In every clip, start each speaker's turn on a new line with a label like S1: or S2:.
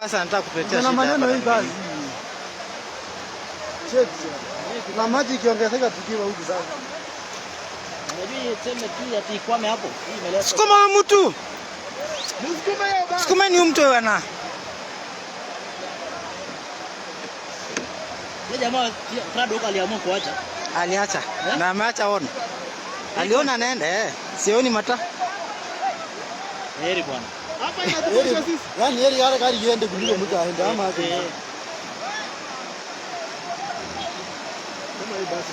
S1: Basi nataka kukuletea shida maneno hii basi. Na maji kiongezeka tukiwa huku sasa. Unajua tena tu ati kwame hapo. Hii imeleta. Sukuma wewe mtu. Msukuma yeye basi. Sukuma ni mtu wewe na. Yeye jamaa Prado huko aliamua kuacha. Aliacha. Na ameacha ona. Aliona anaenda sioni mata. Heri bwana. Hapa inatosha sisi. Yaani heri yale gari iende kuliko mtu aende ama hapo. Kama hii basi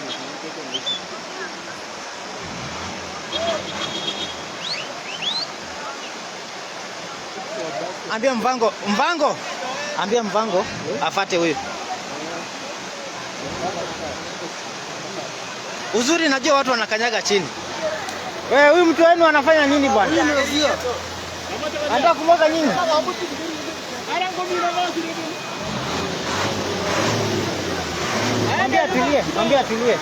S1: na ambia Mvango. Ambia Mvango afate huyo. Uzuri najua watu wanakanyaga chini. Wewe huyu mtu wenu anafanya nini bwana? Anataka kumwaga nini? Mwambie atulie.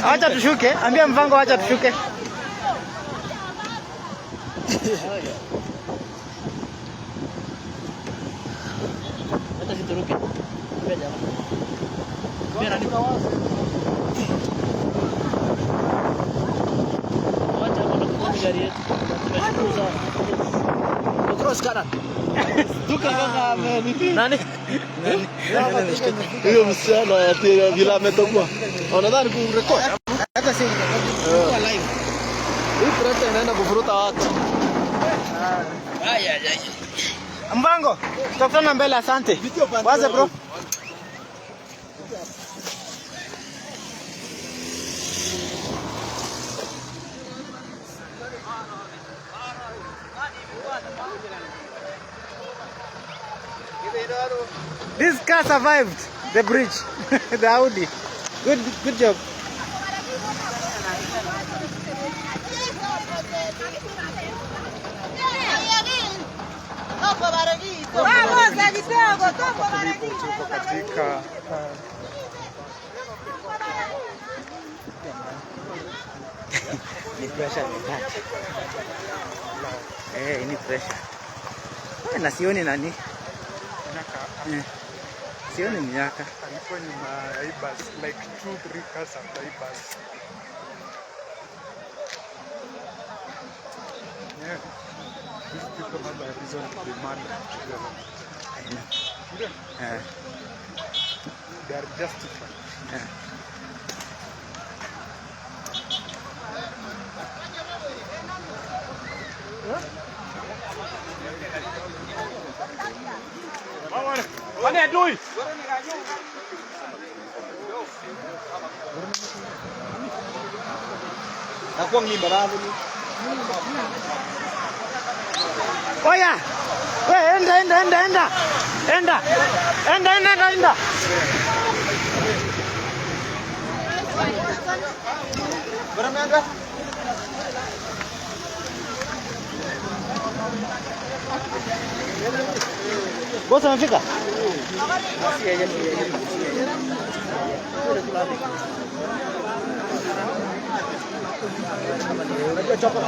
S1: Acha tushuke, ambia Mvango acha tushuke. Acha situruke. Mbona jamaa. Wacha kuna gari yetu. Cross kanan. Duka kaka nani? Hiyo msichana ati vile ametoka. Unadhani kurekodi? Hata si kwa live. Hii prata inaenda kuvuruta watu. Aya. Mvango, tutakutana mbele asante. Waze bro. This car survived the bridge, the Audi. Good job. Ni pressure ni pressure. Na sioni nani? Sioni miaka.
S2: Alikuwa ni maibas like 2-3 cars after ibas. Yeah. These people have a reason to demand together. Yeah. They are justified. Yeah.
S3: Mana adui?
S1: Aku ni berapa ni? Oh ya, enda. Berapa anda? Bos amefika? Unajua choko.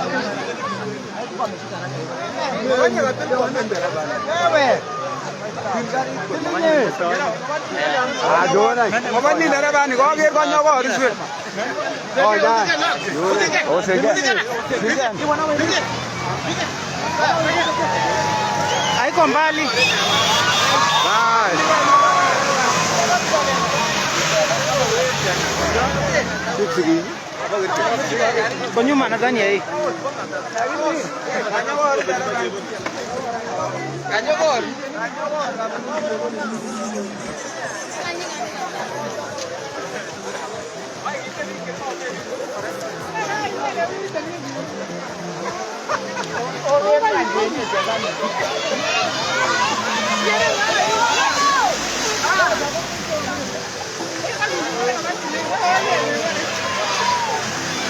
S1: Haiko mbali. Kwa nyuma nadhani hii.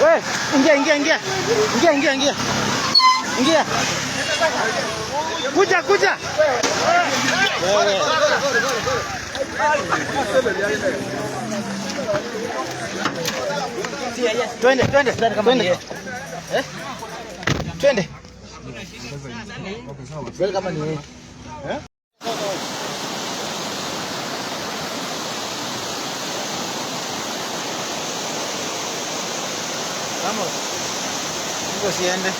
S1: Weh, ingia. Kuja. Twende. Twende. Kama ni vamos. Ngo siende.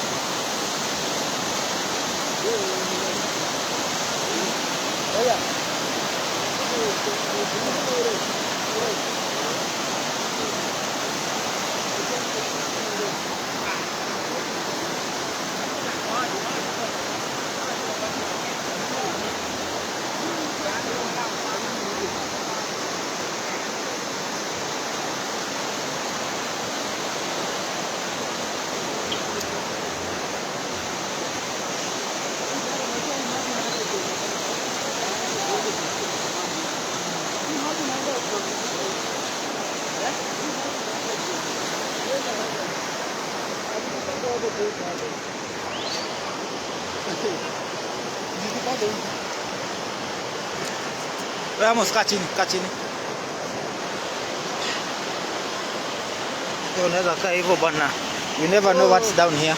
S1: Oya. Vamos, kaa chini. Unaweza kaa hivyo bwana. You never know what's down here.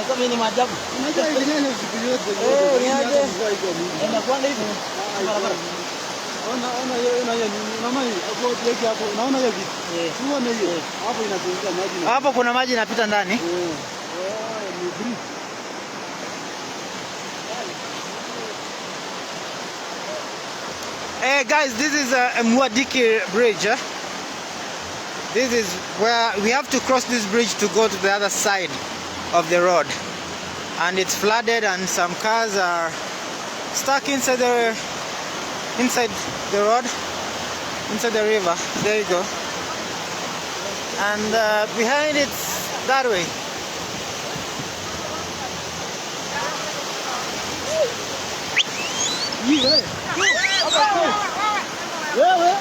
S1: Kama ni maajabu. Unajua hivi neno siku yote. Inakuwa hivi. Unaona hiyo vitu. Unaona hiyo. Hapo inazunguka maji. Hapo kuna maji inapita ndani. Hey guys, this is a Mwadiki bridge. This is where we have to cross this bridge to go to the other side of the road, and it's flooded and some cars are stuck inside the road, inside the river. There you go. And behind it's that way. Wewe